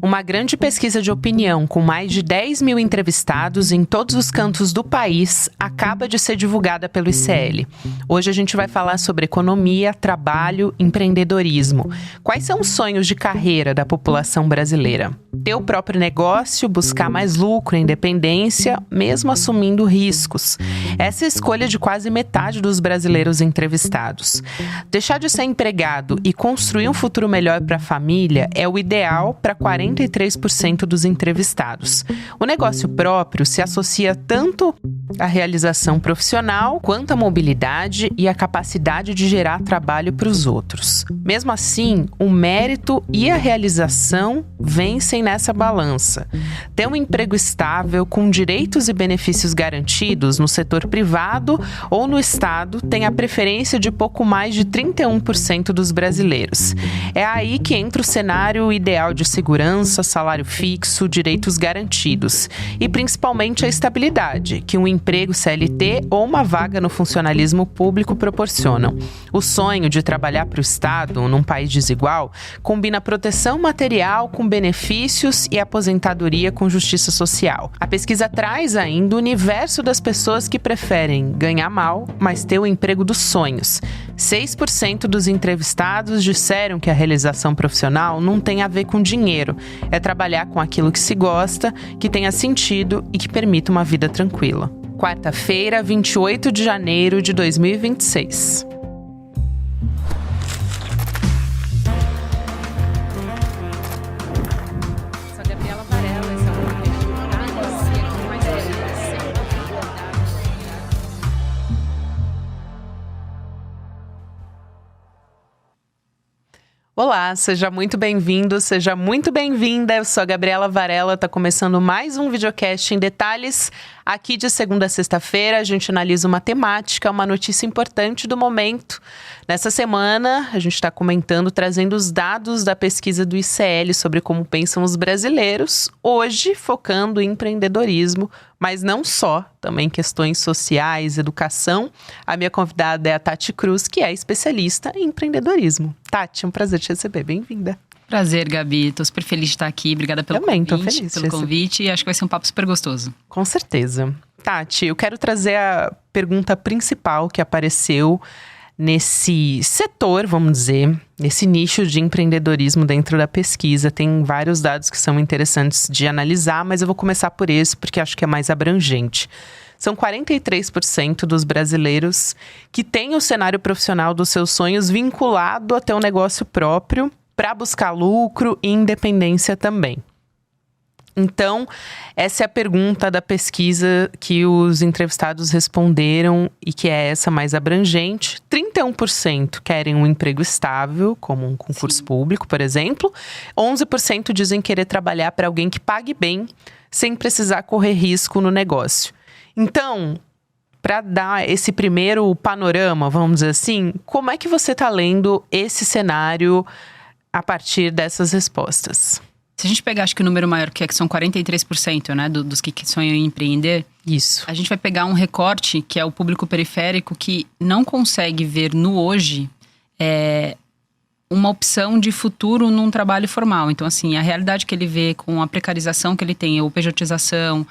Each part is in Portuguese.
Uma grande pesquisa de opinião com mais de 10 mil entrevistados em todos os cantos do país acaba de ser divulgada pelo ICL. Hoje a gente vai falar sobre economia, trabalho, empreendedorismo. Quais são os sonhos de carreira da população brasileira? Ter o próprio negócio, buscar mais lucro, independência, mesmo assumindo riscos. Essa é a escolha de quase metade dos brasileiros entrevistados. Deixar de ser empregado e construir um futuro melhor para a família é o ideal para 43% dos entrevistados. O negócio próprio se associa tanto à realização profissional quanto à mobilidade e à capacidade de gerar trabalho para os outros. Mesmo assim, o mérito e a realização vencem nessa balança. Ter um emprego estável, com direitos e benefícios garantidos no setor privado ou no Estado tem a preferência de pouco mais de 31% dos brasileiros. É aí que entra o cenário ideal de segurança, salário fixo, direitos garantidos e principalmente a estabilidade que um emprego CLT ou uma vaga no funcionalismo público proporcionam. O sonho de trabalhar para o Estado, num país desigual, combina proteção material com benefícios e aposentadoria com justiça social. A pesquisa traz ainda o universo das pessoas que preferem ganhar mal, mas ter o emprego dos sonhos. 6% dos entrevistados disseram que a realização profissional não tem a ver com dinheiro. É trabalhar com aquilo que se gosta, que tenha sentido e que permita uma vida tranquila. Quarta-feira, 28 de janeiro de 2026. Olá, seja muito bem-vindo, seja muito bem-vinda. Eu sou a Gabriela Varela, está começando mais um videocast em detalhes. Aqui de segunda a sexta-feira a gente analisa uma temática, uma notícia importante do momento. Nessa semana a gente está comentando, trazendo os dados da pesquisa do ICL sobre como pensam os brasileiros. Hoje focando em empreendedorismo, mas não só, também questões sociais, educação. A minha convidada é a Tati Cruz, que é especialista em empreendedorismo. Tati, é um prazer te receber, bem-vinda. Prazer, Gabi. Tô super feliz de estar aqui. Obrigada pelo convite. E acho que vai ser um papo super gostoso. Com certeza. Tati, eu quero trazer a pergunta principal que apareceu nesse setor, vamos dizer, nesse nicho de empreendedorismo dentro da pesquisa. Tem vários dados que são interessantes de analisar, mas eu vou começar por esse porque acho que é mais abrangente. São 43% dos brasileiros que têm o cenário profissional dos seus sonhos vinculado a ter um negócio próprio para buscar lucro e independência também. Então, essa é a pergunta da pesquisa que os entrevistados responderam e que é essa mais abrangente. 31% querem um emprego estável, como um concurso público, por exemplo. 11% dizem querer trabalhar para alguém que pague bem, sem precisar correr risco no negócio. Então, para dar esse primeiro panorama, vamos dizer assim, como é que você está lendo esse cenário a partir dessas respostas? Se a gente pegar, acho que o número maior que são 43%, né, dos que sonham em empreender. Isso. A gente vai pegar um recorte, que é o público periférico, que não consegue ver no hoje uma opção de futuro num trabalho formal. Então, assim, a realidade que ele vê com a precarização que ele tem, ou pejotização,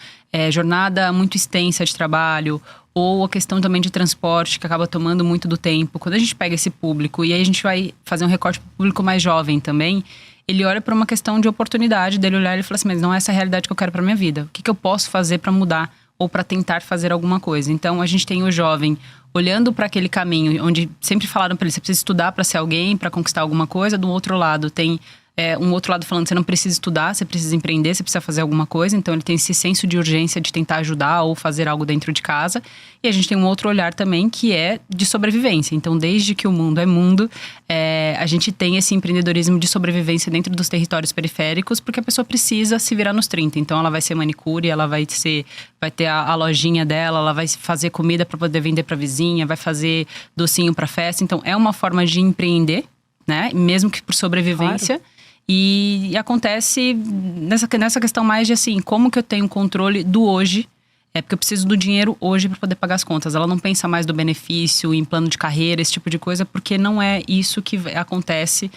jornada muito extensa de trabalho, ou a questão também de transporte, que acaba tomando muito do tempo. Quando a gente pega esse público, e aí a gente vai fazer um recorte para o público mais jovem também, ele olha para uma questão de oportunidade dele olhar e fala assim, mas não é essa a realidade que eu quero para minha vida. O que eu posso fazer para mudar ou para tentar fazer alguma coisa? Então, a gente tem o jovem olhando para aquele caminho onde sempre falaram para ele, você precisa estudar para ser alguém, para conquistar alguma coisa. Do outro lado, tem um outro lado falando, você não precisa estudar, você precisa empreender, você precisa fazer alguma coisa. Então, ele tem esse senso de urgência de tentar ajudar ou fazer algo dentro de casa. E a gente tem um outro olhar também, que é de sobrevivência. Então, desde que o mundo é mundo, a gente tem esse empreendedorismo de sobrevivência dentro dos territórios periféricos, porque a pessoa precisa se virar nos 30. Então, ela vai ser manicure, ela vai ter a lojinha dela, ela vai fazer comida para poder vender para vizinha, vai fazer docinho para festa. Então, é uma forma de empreender, né? Mesmo que por sobrevivência. Claro. E acontece nessa questão mais de assim, como que eu tenho controle do hoje? Porque eu preciso do dinheiro hoje para poder pagar as contas. Ela não pensa mais do benefício, em plano de carreira, esse tipo de coisa, porque não é isso que acontece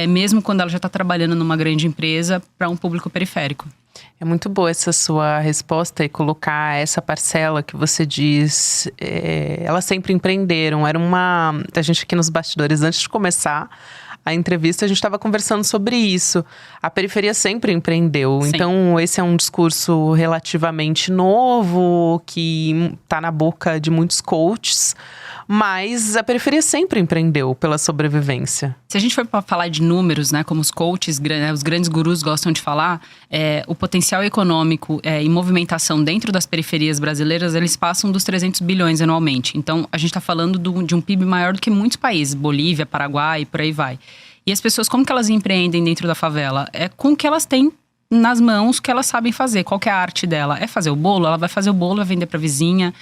mesmo quando ela já está trabalhando numa grande empresa para um público periférico. É muito boa essa sua resposta e colocar essa parcela que você diz. Elas sempre empreenderam. A gente aqui nos bastidores, antes de começar a entrevista, a gente estava conversando sobre isso. A periferia sempre empreendeu. Sim. Então, esse é um discurso relativamente novo, que está na boca de muitos coaches. Mas a periferia sempre empreendeu pela sobrevivência. Se a gente for para falar de números, né, como os coaches, os grandes gurus gostam de falar, o potencial econômico e movimentação dentro das periferias brasileiras, eles passam dos 300 bilhões anualmente. Então, a gente está falando de um PIB maior do que muitos países, Bolívia, Paraguai, por aí vai. E as pessoas, como que elas empreendem dentro da favela? É com o que elas têm nas mãos, que elas sabem fazer. Qual que é a arte dela? É fazer o bolo? Ela vai fazer o bolo, vai vender para vizinha.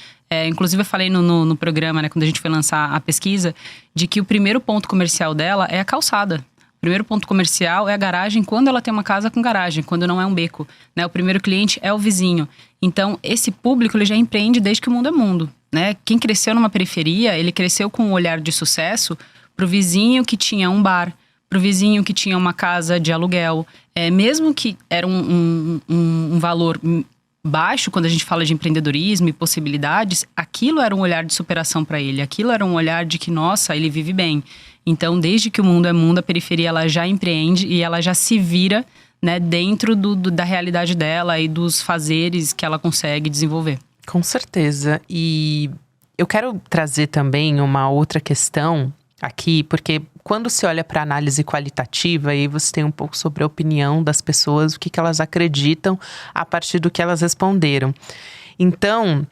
Inclusive, eu falei no programa, né, quando a gente foi lançar a pesquisa, de que o primeiro ponto comercial dela é a calçada. O primeiro ponto comercial é a garagem, quando ela tem uma casa com garagem, quando não é um beco, né? O primeiro cliente é o vizinho. Então, esse público, ele já empreende desde que o mundo é mundo, né? Quem cresceu numa periferia, ele cresceu com um olhar de sucesso pro vizinho que tinha um bar, pro vizinho que tinha uma casa de aluguel. Mesmo que era um valor baixo, quando a gente fala de empreendedorismo e possibilidades, aquilo era um olhar de superação para ele. Aquilo era um olhar de que, nossa, ele vive bem. Então, desde que o mundo é mundo, a periferia ela já empreende e ela já se vira, né, dentro da realidade dela e dos fazeres que ela consegue desenvolver. Com certeza. E eu quero trazer também uma outra questão aqui, porque quando se olha para análise qualitativa, aí você tem um pouco sobre a opinião das pessoas, o que elas acreditam a partir do que elas responderam. Então,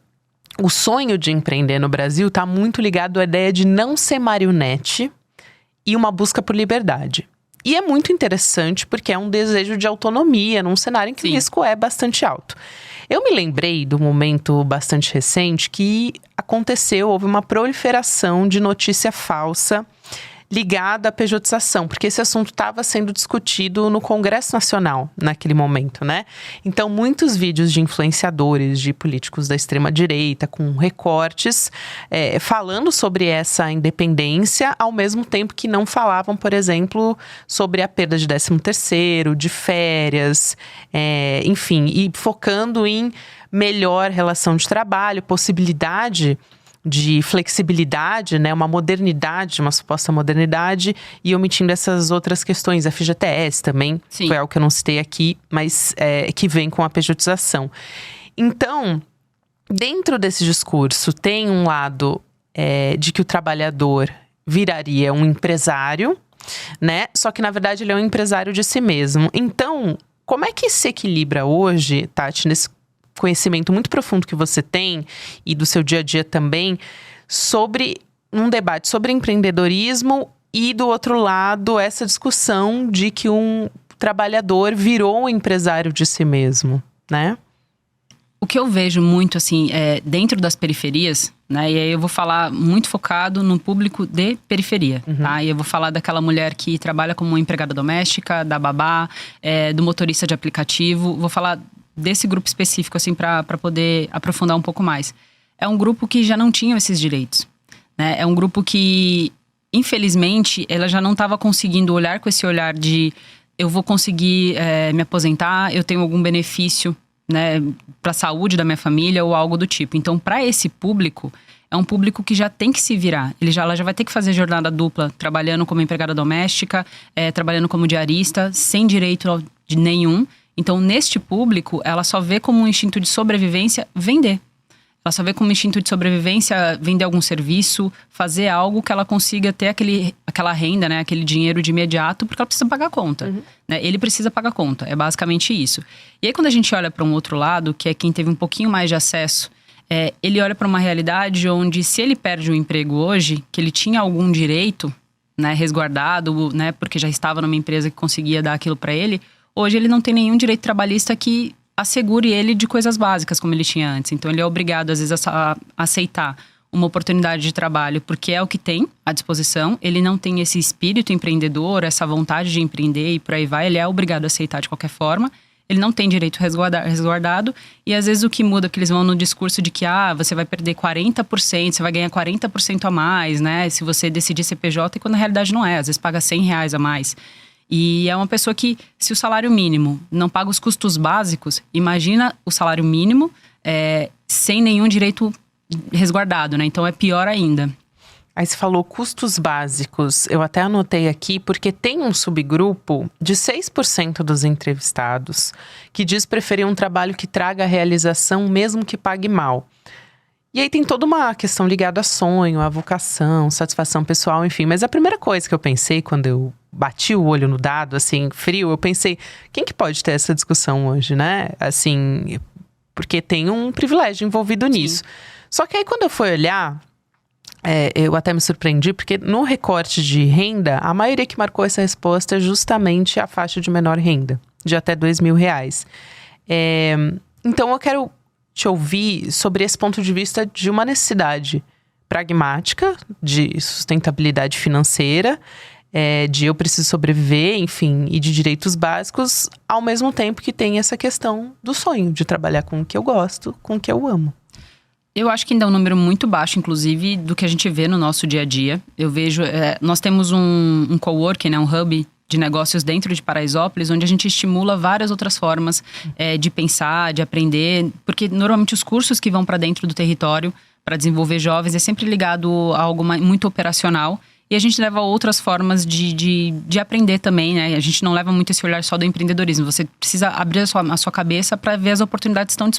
o sonho de empreender no Brasil está muito ligado à ideia de não ser marionete e uma busca por liberdade. E é muito interessante porque é um desejo de autonomia num cenário em que o risco é bastante alto. Eu me lembrei do momento bastante recente que houve uma proliferação de notícia falsa ligada à pejotização, porque esse assunto estava sendo discutido no Congresso Nacional naquele momento, né? Então, muitos vídeos de influenciadores, de políticos da extrema-direita, com recortes, falando sobre essa independência, ao mesmo tempo que não falavam, por exemplo, sobre a perda de 13º, de férias, enfim, e focando em melhor relação de trabalho, possibilidade de flexibilidade, né, uma modernidade, uma suposta modernidade, e omitindo essas outras questões, FGTS também, foi algo que eu não citei aqui, mas que vem com a pejotização. Então, dentro desse discurso, tem um lado de que o trabalhador viraria um empresário, né, só que na verdade ele é um empresário de si mesmo. Então, como é que se equilibra hoje, Tati, nesse conhecimento muito profundo que você tem e do seu dia a dia também, sobre um debate sobre empreendedorismo e, do outro lado, essa discussão de que um trabalhador virou um empresário de si mesmo, né? O que eu vejo muito, assim, dentro das periferias, né? E aí eu vou falar muito focado no público de periferia, tá? E eu vou falar daquela mulher que trabalha como empregada doméstica, da babá, do motorista de aplicativo. Vou falar desse grupo específico, assim, para poder aprofundar um pouco mais. É um grupo que já não tinha esses direitos, né? É um grupo que, infelizmente, ela já não estava conseguindo olhar com esse olhar de eu vou conseguir me aposentar, eu tenho algum benefício, né, para a saúde da minha família ou algo do tipo. Então, para esse público, é um público que já tem que se virar. Ela já vai ter que fazer jornada dupla, trabalhando como empregada doméstica, trabalhando como diarista, sem direito de nenhum. Então, neste público, ela só vê como um instinto de sobrevivência vender. Ela só vê como um instinto de sobrevivência vender algum serviço, fazer algo que ela consiga ter aquela renda, né, aquele dinheiro de imediato, porque ela precisa pagar a conta. Né? Ele precisa pagar a conta, é basicamente isso. E aí, quando a gente olha para um outro lado, que é quem teve um pouquinho mais de acesso, ele olha para uma realidade onde, se ele perde o emprego hoje, que ele tinha algum direito, né, resguardado, né, porque já estava numa empresa que conseguia dar aquilo para ele, hoje ele não tem nenhum direito trabalhista que assegure ele de coisas básicas como ele tinha antes. Então ele é obrigado, às vezes, a aceitar uma oportunidade de trabalho porque é o que tem à disposição. Ele não tem esse espírito empreendedor, essa vontade de empreender e por aí vai. Ele é obrigado a aceitar de qualquer forma. Ele não tem direito resguardado. E às vezes o que muda é que eles vão no discurso de que você vai perder 40%, você vai ganhar 40% a mais, né? Se você decidir ser PJ, e quando na realidade não é. Às vezes paga R$100 a mais. E é uma pessoa que, se o salário mínimo não paga os custos básicos, imagina o salário mínimo sem nenhum direito resguardado, né? Então é pior ainda. Aí você falou custos básicos. Eu até anotei aqui porque tem um subgrupo de 6% dos entrevistados que diz preferir um trabalho que traga realização mesmo que pague mal. E aí tem toda uma questão ligada a sonho, a vocação, satisfação pessoal, enfim. Mas a primeira coisa que eu pensei quando eu bati o olho no dado, assim, frio, eu pensei, quem que pode ter essa discussão hoje, né? Assim, porque tem um privilégio envolvido nisso. Só que aí quando eu fui olhar, eu até me surpreendi, porque no recorte de renda, a maioria que marcou essa resposta é justamente a faixa de menor renda, de até R$2.000. Então eu quero te ouvir sobre esse ponto de vista de uma necessidade pragmática, de sustentabilidade financeira, de eu preciso sobreviver, enfim, e de direitos básicos, ao mesmo tempo que tem essa questão do sonho, de trabalhar com o que eu gosto, com o que eu amo. Eu acho que ainda é um número muito baixo, inclusive, do que a gente vê no nosso dia a dia. Eu vejo, nós temos um coworking, né, um hub de negócios dentro de Paraisópolis, onde a gente estimula várias outras formas de pensar, de aprender, porque normalmente os cursos que vão para dentro do território para desenvolver jovens é sempre ligado a algo muito operacional. E a gente leva outras formas de aprender também, né? A gente não leva muito esse olhar só do empreendedorismo. Você precisa abrir a sua cabeça para ver as oportunidades que estão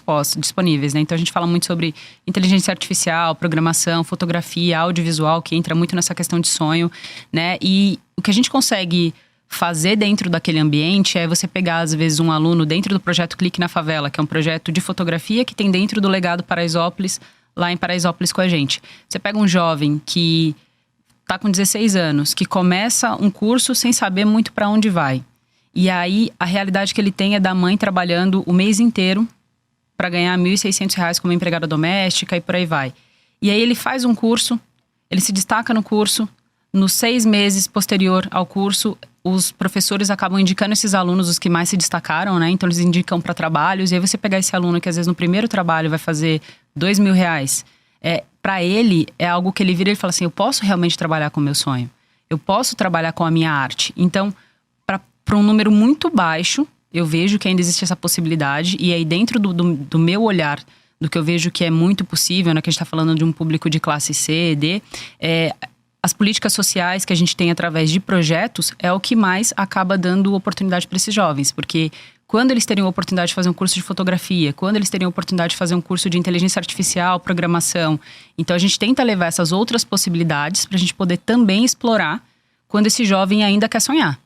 disponíveis, né? Então a gente fala muito sobre inteligência artificial, programação, fotografia, audiovisual, que entra muito nessa questão de sonho, né? E o que a gente consegue fazer dentro daquele ambiente é você pegar, às vezes, um aluno dentro do projeto Clique na Favela, que é um projeto de fotografia que tem dentro do Legado Paraisópolis, lá em Paraisópolis com a gente. Você pega um jovem que tá com 16 anos, que começa um curso sem saber muito para onde vai. E aí, a realidade que ele tem é da mãe trabalhando o mês inteiro para ganhar R$1.600 como empregada doméstica e por aí vai. E aí ele faz um curso, ele se destaca no curso, nos 6 meses posterior ao curso, os professores acabam indicando esses alunos, os que mais se destacaram, né? Então eles indicam para trabalhos, e aí você pegar esse aluno que às vezes no primeiro trabalho vai fazer R$2.000, para ele, é algo que ele vira e fala assim, eu posso realmente trabalhar com o meu sonho. Eu posso trabalhar com a minha arte. Então, para um número muito baixo, eu vejo que ainda existe essa possibilidade. E aí, dentro do meu olhar, do que eu vejo que é muito possível, né? Que a gente está falando de um público de classe C, D, as políticas sociais que a gente tem através de projetos é o que mais acaba dando oportunidade para esses jovens. Porque quando eles teriam a oportunidade de fazer um curso de fotografia, quando eles teriam a oportunidade de fazer um curso de inteligência artificial, programação. Então a gente tenta levar essas outras possibilidades para a gente poder também explorar quando esse jovem ainda quer sonhar.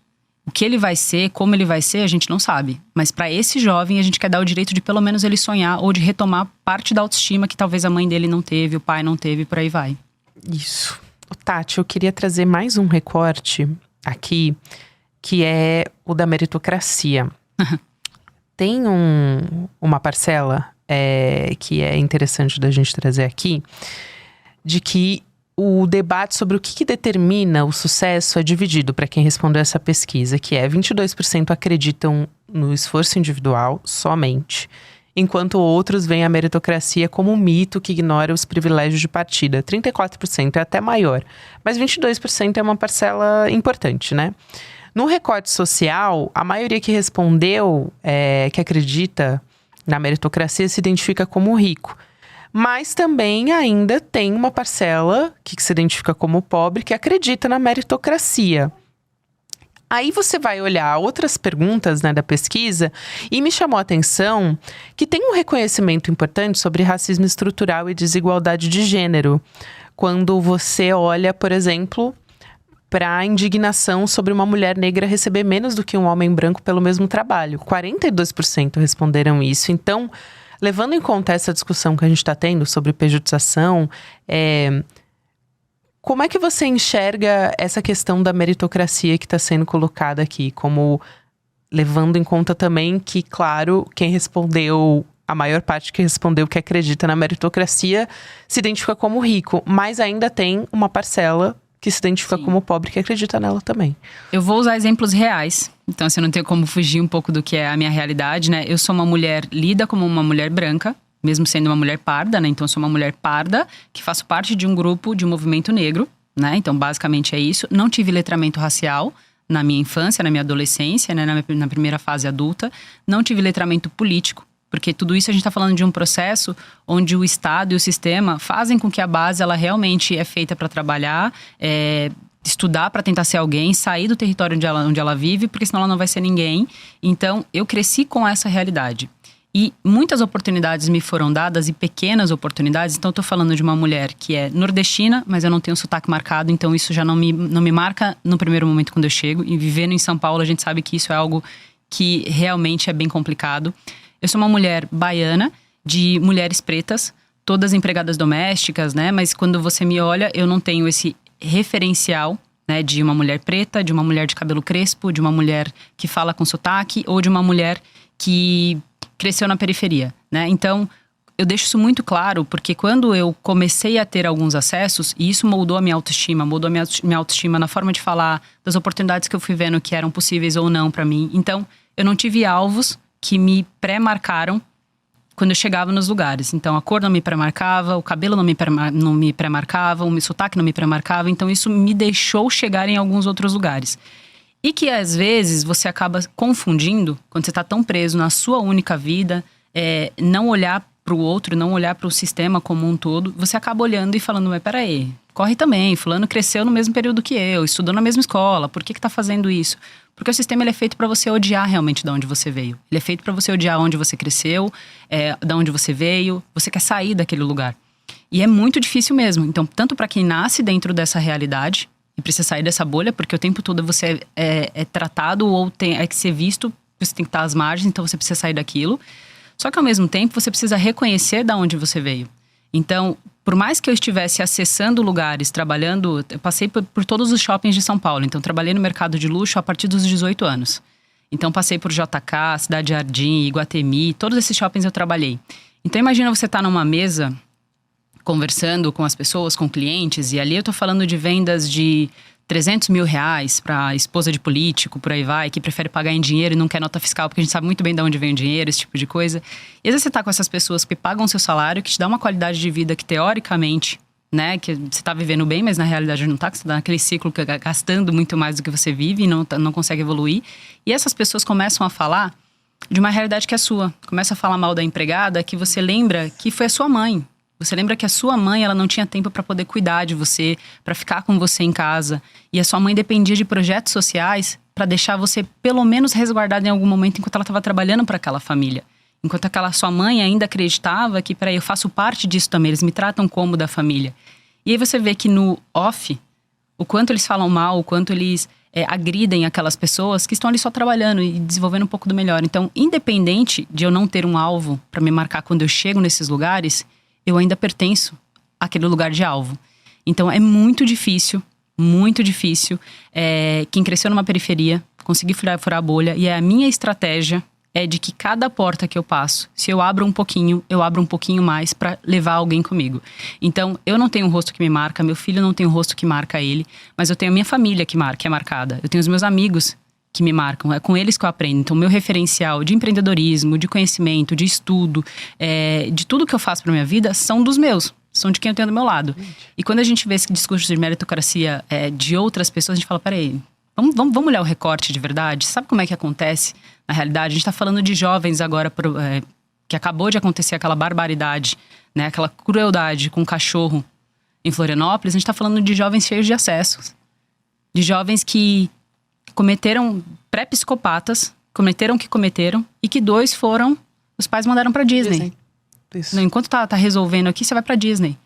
O que ele vai ser, como ele vai ser, a gente não sabe. Mas para esse jovem a gente quer dar o direito de pelo menos ele sonhar ou de retomar parte da autoestima que talvez a mãe dele não teve, o pai não teve, por aí vai. Isso. Tati, eu queria trazer mais um recorte aqui, que é o da meritocracia. Tem uma parcela que é interessante da gente trazer aqui, de que o debate sobre o que determina o sucesso é dividido para quem respondeu essa pesquisa, que 22% acreditam no esforço individual somente, enquanto outros veem a meritocracia como um mito que ignora os privilégios de partida. 34% é até maior, mas 22% é uma parcela importante, né? No recorte social, a maioria que respondeu que acredita na meritocracia se identifica como rico. Mas também ainda tem uma parcela que se identifica como pobre que acredita na meritocracia. Aí você vai olhar outras perguntas, né, da pesquisa e me chamou a atenção que tem um reconhecimento importante sobre racismo estrutural e desigualdade de gênero. Quando você olha, por exemplo, para a indignação sobre uma mulher negra receber menos do que um homem branco pelo mesmo trabalho. 42% responderam isso. Então, levando em conta essa discussão que a gente está tendo sobre pejotização, como é que você enxerga essa questão da meritocracia que está sendo colocada aqui? Como levando em conta também que, claro, quem respondeu, a maior parte que respondeu que acredita na meritocracia, se identifica como rico, mas ainda tem uma parcela que se identifica como pobre, que acredita nela também. Eu vou usar exemplos reais. Então, assim, não tenho como fugir um pouco do que é a minha realidade, né? Eu sou uma mulher lida como uma mulher branca, mesmo sendo uma mulher parda, né? Então, eu sou uma mulher parda, que faço parte de um grupo de um movimento negro, né? Então, basicamente é isso. Não tive letramento racial, na minha infância, na minha adolescência, né, na primeira fase adulta. Não tive letramento político, porque tudo isso a gente está falando de um processo onde o Estado e o sistema fazem com que a base ela realmente é feita para trabalhar, estudar para tentar ser alguém, sair do território onde ela vive, porque senão ela não vai ser ninguém. Então, eu cresci com essa realidade. E muitas oportunidades me foram dadas, e pequenas oportunidades. Então, eu tô falando de uma mulher que é nordestina, mas eu não tenho sotaque marcado, então isso já não me marca no primeiro momento quando eu chego. E vivendo em São Paulo, a gente sabe que isso é algo que realmente é bem complicado. Eu sou uma mulher baiana, de mulheres pretas, todas empregadas domésticas, né? Mas quando você me olha, eu não tenho esse referencial, né? De uma mulher preta, de uma mulher de cabelo crespo, de uma mulher que fala com sotaque, ou de uma mulher que cresceu na periferia, né? Então, eu deixo isso muito claro, porque quando eu comecei a ter alguns acessos, e isso moldou a minha autoestima, na forma de falar, das oportunidades que eu fui vendo que eram possíveis ou não para mim. Então, eu não tive alvos que me pré-marcaram quando eu chegava nos lugares. Então, a cor não me pré-marcava, o cabelo não me pré-marcava, o meu sotaque não me pré-marcava. Então, isso me deixou chegar em alguns outros lugares. E que, às vezes, você acaba confundindo, quando você está tão preso na sua única vida, não olhar para o outro, não olhar para o sistema como um todo, você acaba olhando e falando, mas peraí, corre também, fulano cresceu no mesmo período que eu, estudou na mesma escola, por que tá fazendo isso? Porque o sistema ele é feito para você odiar realmente de onde você veio. Ele é feito para você odiar onde você cresceu, de onde você veio, você quer sair daquele lugar. E é muito difícil mesmo. Então, tanto para quem nasce dentro dessa realidade e precisa sair dessa bolha, porque o tempo todo você é tratado ou é que ser visto, você tem que estar às margens, então você precisa sair daquilo. Só que ao mesmo tempo você precisa reconhecer de onde você veio. Então, por mais que eu estivesse acessando lugares, trabalhando, eu passei por todos os shoppings de São Paulo. Então, trabalhei no mercado de luxo a partir dos 18 anos. Então, passei por JK, Cidade Jardim, Iguatemi, todos esses shoppings eu trabalhei. Então, imagina você estar numa mesa, conversando com as pessoas, com clientes, e ali eu tô falando de vendas de 300 mil reais para esposa de político, por aí vai, que prefere pagar em dinheiro e não quer nota fiscal, porque a gente sabe muito bem de onde vem o dinheiro, esse tipo de coisa. E às vezes você tá com essas pessoas que pagam o seu salário, que te dá uma qualidade de vida que teoricamente, né, que você tá vivendo bem, mas na realidade não tá, que você tá naquele ciclo que gastando muito mais do que você vive e não consegue evoluir. E essas pessoas começam a falar de uma realidade que é sua. Começa a falar mal da empregada, que você lembra que foi a sua mãe. Você lembra que a sua mãe, ela não tinha tempo para poder cuidar de você, para ficar com você em casa. E a sua mãe dependia de projetos sociais para deixar você, pelo menos, resguardado em algum momento enquanto ela estava trabalhando para aquela família. Enquanto aquela sua mãe ainda acreditava que, peraí, eu faço parte disso também, eles me tratam como da família. E aí você vê que no off, o quanto eles falam mal, o quanto eles agridem aquelas pessoas que estão ali só trabalhando e desenvolvendo um pouco do melhor. Então, independente de eu não ter um alvo para me marcar quando eu chego nesses lugares, eu ainda pertenço àquele lugar de alvo. Então, é muito difícil, quem cresceu numa periferia, conseguir furar a bolha. E a minha estratégia é de que cada porta que eu passo, se eu abro um pouquinho, eu abro um pouquinho mais para levar alguém comigo. Então, eu não tenho um rosto que me marca, meu filho não tem um rosto que marca ele, mas eu tenho a minha família que é marcada. Eu tenho os meus amigos que me marcam, é com eles que eu aprendo. Então, meu referencial de empreendedorismo, de conhecimento, de estudo, de tudo que eu faço pra minha vida, são dos meus, são de quem eu tenho do meu lado. E quando a gente vê esse discurso de meritocracia de outras pessoas, a gente fala, peraí, vamos olhar o recorte de verdade? Sabe como é que acontece na realidade? A gente tá falando de jovens agora, que acabou de acontecer aquela barbaridade, né, aquela crueldade com o cachorro em Florianópolis. A gente tá falando de jovens cheios de acessos, de jovens que cometeram pré-psicopatas, cometeram o que cometeram, e que 2 foram, os pais mandaram pra Disney. Isso. Enquanto tá resolvendo aqui, você vai pra Disney.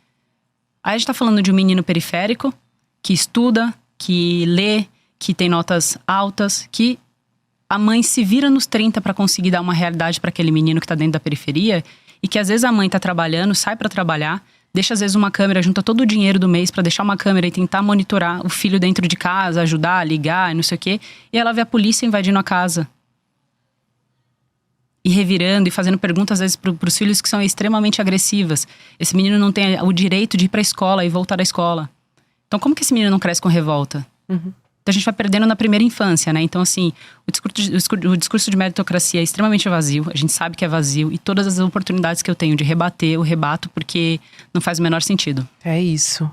Aí a gente tá falando de um menino periférico, que estuda, que lê, que tem notas altas, que a mãe se vira nos 30 pra conseguir dar uma realidade pra aquele menino que tá dentro da periferia, e que às vezes a mãe tá trabalhando, sai pra trabalhar, deixa às vezes uma câmera, junta todo o dinheiro do mês pra deixar uma câmera e tentar monitorar o filho dentro de casa, ajudar, ligar, não sei o quê. E ela vê a polícia invadindo a casa. E revirando e fazendo perguntas às vezes pros filhos que são extremamente agressivas. Esse menino não tem o direito de ir pra escola e voltar da escola. Então como que esse menino não cresce com revolta? Uhum. Então a gente vai perdendo na primeira infância, né? Então assim, o discurso de meritocracia é extremamente vazio. A gente sabe que é vazio. E todas as oportunidades que eu tenho de rebater, eu rebato porque não faz o menor sentido. É isso.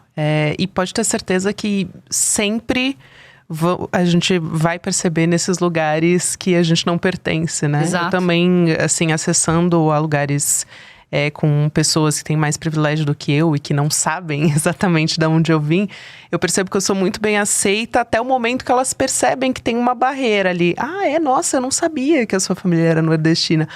E pode ter certeza que sempre a gente vai perceber nesses lugares que a gente não pertence, né? Exato. Eu também, assim, acessando a lugares com pessoas que têm mais privilégio do que eu e que não sabem exatamente de onde eu vim, eu percebo que eu sou muito bem aceita até o momento que elas percebem que tem uma barreira ali. Nossa, eu não sabia que a sua família era nordestina.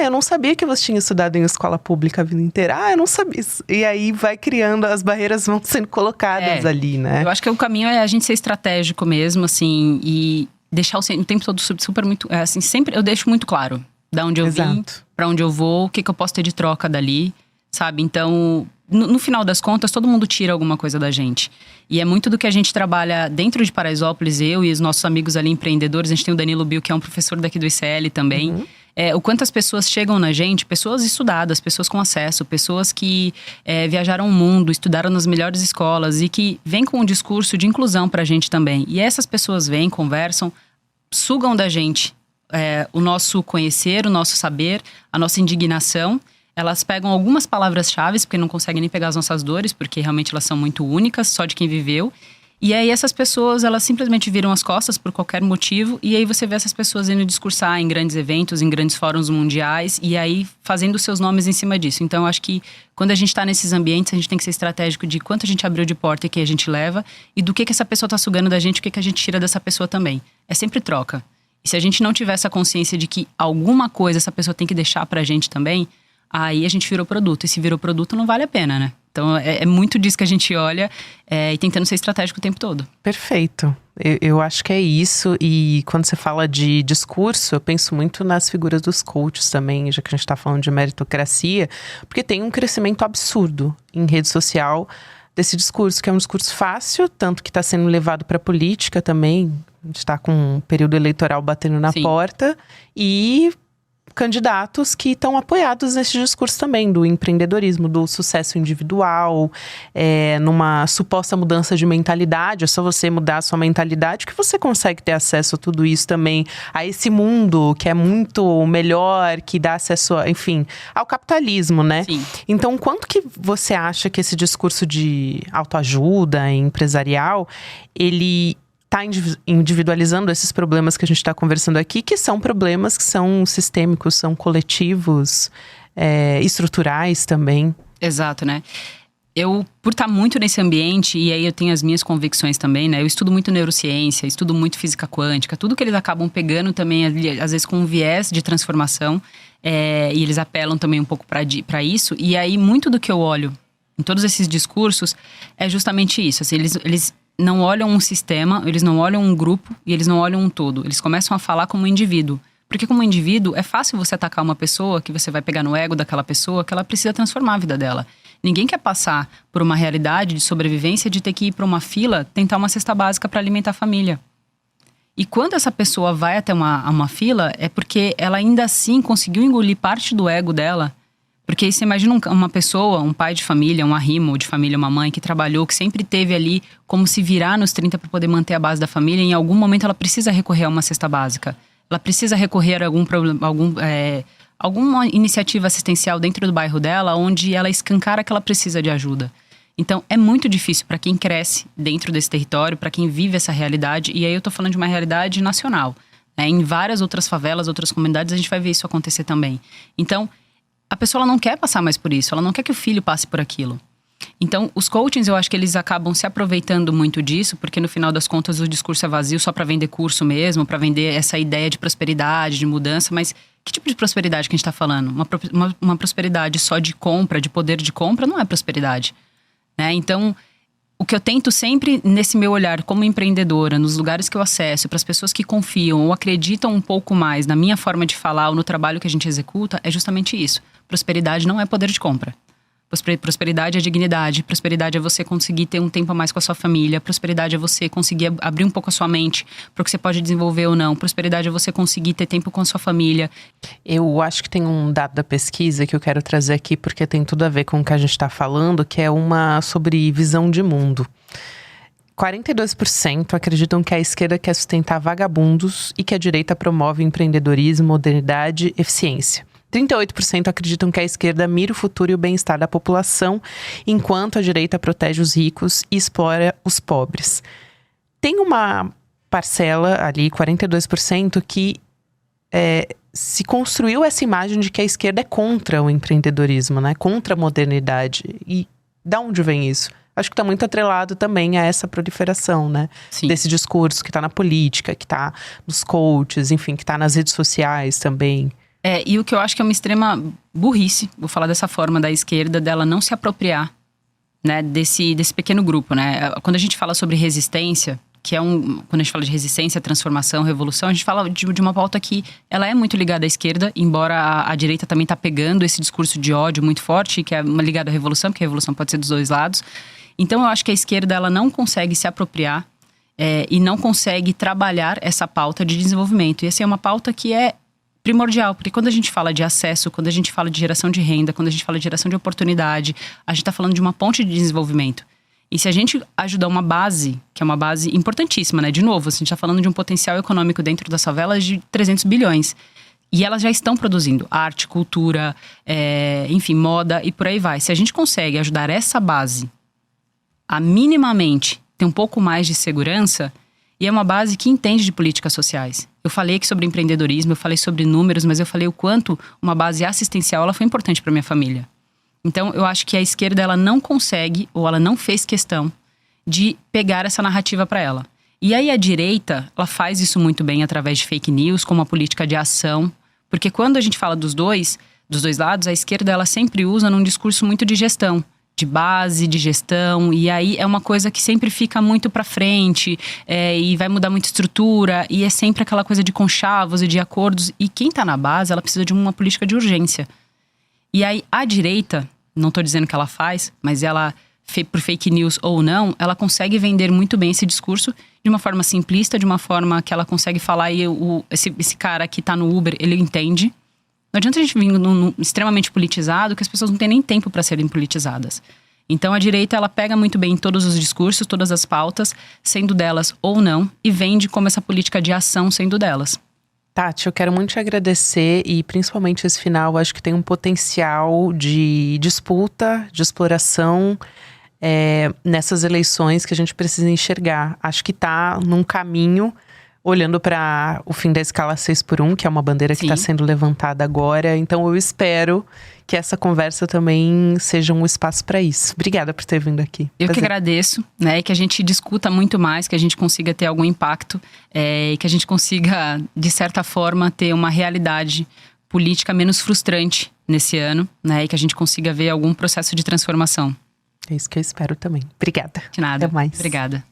Eu não sabia que você tinha estudado em escola pública a vida inteira. Eu não sabia. E aí vai criando, as barreiras vão sendo colocadas ali, né? Eu acho que o caminho é a gente ser estratégico mesmo, assim, e deixar o tempo todo super muito, assim, sempre eu deixo muito claro da onde eu vim, pra onde eu vou, o que eu posso ter de troca dali, sabe? Então, no final das contas, todo mundo tira alguma coisa da gente. E é muito do que a gente trabalha dentro de Paraisópolis, eu e os nossos amigos ali empreendedores. A gente tem o Danilo Bill, que é um professor daqui do ICL também. O quanto as pessoas chegam na gente, pessoas estudadas, pessoas com acesso, pessoas que viajaram o mundo, estudaram nas melhores escolas e que vêm com um discurso de inclusão pra gente também. E essas pessoas vêm, conversam, sugam da gente o nosso conhecer, o nosso saber, a nossa indignação. Elas pegam algumas palavras-chave, porque não conseguem nem pegar as nossas dores, porque realmente elas são muito únicas, só de quem viveu. E aí essas pessoas, elas simplesmente viram as costas por qualquer motivo. E aí você vê essas pessoas indo discursar em grandes eventos, em grandes fóruns mundiais. E aí fazendo seus nomes em cima disso. Então eu acho que quando a gente está nesses ambientes, a gente tem que ser estratégico de quanto a gente abriu de porta e que a gente leva. E do que essa pessoa está sugando da gente, o que a gente tira dessa pessoa também. É sempre troca. E se a gente não tiver essa consciência de que alguma coisa essa pessoa tem que deixar pra gente também, aí a gente virou produto. E se virou produto, não vale a pena, né? Então é muito disso que a gente olha e tentando ser estratégico o tempo todo. Perfeito. Eu acho que é isso. E quando você fala de discurso, eu penso muito nas figuras dos coaches também, já que a gente tá falando de meritocracia, porque tem um crescimento absurdo em rede social desse discurso, que é um discurso fácil, tanto que está sendo levado para a política também. A gente está com um período eleitoral batendo na porta. E candidatos que estão apoiados nesse discurso também, do empreendedorismo, do sucesso individual, numa suposta mudança de mentalidade. É só você mudar a sua mentalidade que você consegue ter acesso a tudo isso também, a esse mundo que é muito melhor, que dá acesso, enfim, ao capitalismo, né? Sim. Então, quanto que você acha que esse discurso de autoajuda empresarial, ele está individualizando esses problemas que a gente está conversando aqui, que são problemas que são sistêmicos, são coletivos, estruturais também? Exato, né? Eu, por estar muito nesse ambiente, e aí eu tenho as minhas convicções também, né? Eu estudo muito neurociência, estudo muito física quântica, tudo que eles acabam pegando também, às vezes com um viés de transformação, e eles apelam também um pouco para isso. E aí, muito do que eu olho em todos esses discursos é justamente isso. Assim, eles não olham um sistema, eles não olham um grupo e eles não olham um todo. Eles começam a falar como um indivíduo. Porque como indivíduo, é fácil você atacar uma pessoa, que você vai pegar no ego daquela pessoa, que ela precisa transformar a vida dela. Ninguém quer passar por uma realidade de sobrevivência de ter que ir para uma fila, tentar uma cesta básica para alimentar a família. E quando essa pessoa vai até uma fila, é porque ela ainda assim conseguiu engolir parte do ego dela. Porque você imagina uma pessoa, um pai de família, um arrimo de família, uma mãe que trabalhou, que sempre teve ali como se virar nos 30 para poder manter a base da família. E em algum momento ela precisa recorrer a uma cesta básica. Ela precisa recorrer a alguma iniciativa assistencial dentro do bairro dela, onde ela escancara que ela precisa de ajuda. Então é muito difícil para quem cresce dentro desse território, para quem vive essa realidade. E aí eu tô falando de uma realidade nacional. Em várias outras favelas, outras comunidades, a gente vai ver isso acontecer também. Então a pessoa ela não quer passar mais por isso, ela não quer que o filho passe por aquilo. Então, os coachings, eu acho que eles acabam se aproveitando muito disso, porque no final das contas o discurso é vazio só para vender curso mesmo, para vender essa ideia de prosperidade, de mudança, mas que tipo de prosperidade que a gente está falando? Uma prosperidade só de compra, de poder de compra, não é prosperidade, né? Então, o que eu tento sempre nesse meu olhar como empreendedora, nos lugares que eu acesso, para as pessoas que confiam ou acreditam um pouco mais na minha forma de falar ou no trabalho que a gente executa, é justamente isso. Prosperidade não é poder de compra. Prosperidade é dignidade. Prosperidade é você conseguir ter um tempo a mais com a sua família. Prosperidade é você conseguir abrir um pouco a sua mente para o que você pode desenvolver ou não. Prosperidade é você conseguir ter tempo com a sua família. Eu acho que tem um dado da pesquisa que eu quero trazer aqui, porque tem tudo a ver com o que a gente está falando, que é uma sobre visão de mundo. 42% acreditam que a esquerda quer sustentar vagabundos e que a direita promove empreendedorismo, modernidade, eficiência. 38% acreditam que a esquerda mira o futuro e o bem-estar da população, enquanto a direita protege os ricos e explora os pobres. Tem uma parcela ali, 42%, que se construiu essa imagem de que a esquerda é contra o empreendedorismo, né? Contra a modernidade. E de onde vem isso? Acho que está muito atrelado também a essa proliferação, né? Sim. Desse discurso que está na política, que está nos coaches, enfim, que está nas redes sociais também. E o que eu acho que é uma extrema burrice, vou falar dessa forma, da esquerda, dela não se apropriar, né, desse pequeno grupo, né? Quando a gente fala sobre resistência, quando a gente fala de resistência, transformação, revolução, a gente fala de uma pauta que ela é muito ligada à esquerda, embora a direita também está pegando esse discurso de ódio muito forte, que é ligado à revolução, porque a revolução pode ser dos dois lados. Então eu acho que a esquerda ela não consegue se apropriar e não consegue trabalhar essa pauta de desenvolvimento. E essa é uma pauta que é primordial, porque quando a gente fala de acesso, quando a gente fala de geração de renda, quando a gente fala de geração de oportunidade, a gente está falando de uma ponte de desenvolvimento. E se a gente ajudar uma base, que é uma base importantíssima, né? De novo, a gente está falando de um potencial econômico dentro das favelas de 300 bilhões. E elas já estão produzindo arte, cultura, enfim, moda e por aí vai. Se a gente consegue ajudar essa base a minimamente ter um pouco mais de segurança, e é uma base que entende de políticas sociais. Eu falei aqui sobre empreendedorismo, eu falei sobre números, mas eu falei o quanto uma base assistencial ela foi importante para minha família. Então, eu acho que a esquerda ela não consegue, ou ela não fez questão de pegar essa narrativa para ela. E aí a direita, ela faz isso muito bem através de fake news, como uma política de ação. Porque quando a gente fala dos dois lados, a esquerda ela sempre usa num discurso muito de gestão. De base, de gestão, e aí é uma coisa que sempre fica muito pra frente, e vai mudar muita estrutura, e é sempre aquela coisa de conchavos e de acordos, e quem tá na base, ela precisa de uma política de urgência. E aí a direita, não tô dizendo que ela faz, mas ela, por fake news ou não, ela consegue vender muito bem esse discurso de uma forma simplista, de uma forma que ela consegue falar, e esse cara que tá no Uber, ele entende. Não adianta a gente vir num extremamente politizado, que as pessoas não têm nem tempo para serem politizadas. Então a direita ela pega muito bem todos os discursos, todas as pautas, sendo delas ou não, e vende como essa política de ação sendo delas. Tati, eu quero muito te agradecer e principalmente esse final, acho que tem um potencial de disputa, de exploração nessas eleições que a gente precisa enxergar. Acho que está num caminho, olhando para o fim da escala 6x1, que é uma bandeira que está sendo levantada agora. Então eu espero que essa conversa também seja um espaço para isso. Obrigada por ter vindo aqui. Eu que agradeço, né? E que a gente discuta muito mais, que a gente consiga ter algum impacto, e que a gente consiga, de certa forma, ter uma realidade política menos frustrante nesse ano, né? E que a gente consiga ver algum processo de transformação. É isso que eu espero também. Obrigada. De nada. Até mais. Obrigada.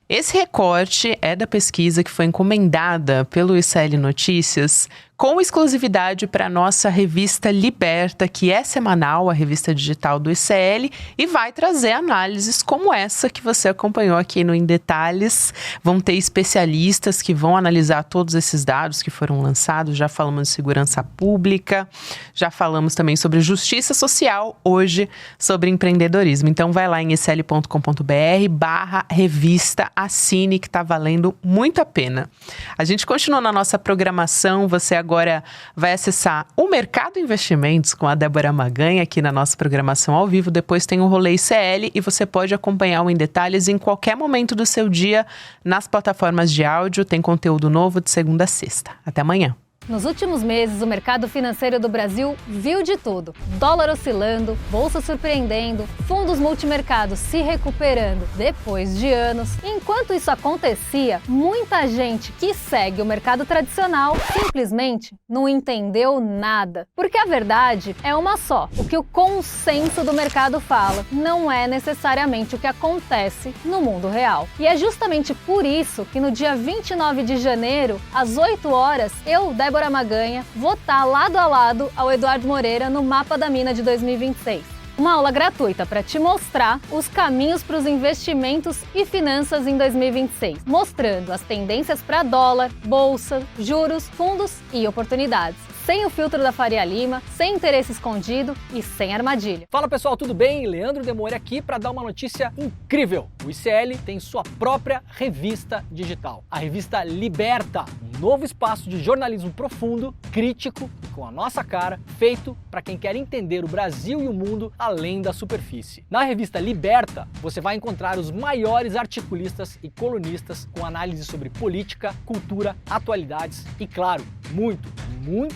Esse recorte é da pesquisa que foi encomendada pelo ICL Notícias com exclusividade para a nossa revista Liberta, que é semanal, a revista digital do ICL, e vai trazer análises como essa que você acompanhou aqui no Em Detalhes. Vão ter especialistas que vão analisar todos esses dados que foram lançados. Já falamos de segurança pública, já falamos também sobre justiça social, hoje sobre empreendedorismo. Então vai lá em icl.com.br/revista, assine, que está valendo muito a pena. A gente continua na nossa programação, você agora vai acessar o Mercado Investimentos com a Débora Maganha aqui na nossa programação ao vivo. Depois tem o Rolê ICL e você pode acompanhar o Em Detalhes em qualquer momento do seu dia nas plataformas de áudio. Tem conteúdo novo de segunda a sexta. Até amanhã. Nos últimos meses, o mercado financeiro do Brasil viu de tudo. Dólar oscilando, bolsa surpreendendo, fundos multimercados se recuperando depois de anos. Enquanto isso acontecia, muita gente que segue o mercado tradicional simplesmente não entendeu nada. Porque a verdade é uma só. O que o consenso do mercado fala não é necessariamente o que acontece no mundo real. E é justamente por isso que no dia 29 de janeiro, às 8 horas, eu, Débora Maganha, vou estar lado a lado ao Eduardo Moreira no Mapa da Mina de 2026. Uma aula gratuita para te mostrar os caminhos para os investimentos e finanças em 2026, mostrando as tendências para dólar, bolsa, juros, fundos e oportunidades. Sem o filtro da Faria Lima, sem interesse escondido e sem armadilha. Fala pessoal, tudo bem? Leandro Demore aqui para dar uma notícia incrível. O ICL tem sua própria revista digital, a revista Liberta, um novo espaço de jornalismo profundo, crítico, com a nossa cara, feito para quem quer entender o Brasil e o mundo além da superfície. Na revista Liberta, você vai encontrar os maiores articulistas e colunistas com análise sobre política, cultura, atualidades e, claro, muito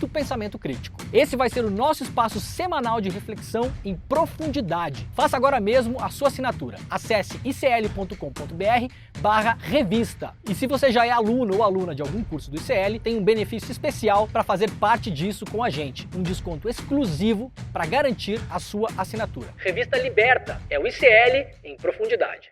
pensamento crítico. Esse vai ser o nosso espaço semanal de reflexão em profundidade. Faça agora mesmo a sua assinatura. Acesse icl.com.br/revista. E se você já é aluno ou aluna de algum curso do ICL, tem um benefício especial para fazer parte disso com a gente. Um desconto exclusivo para garantir a sua assinatura. Revista Liberta é o ICL em profundidade.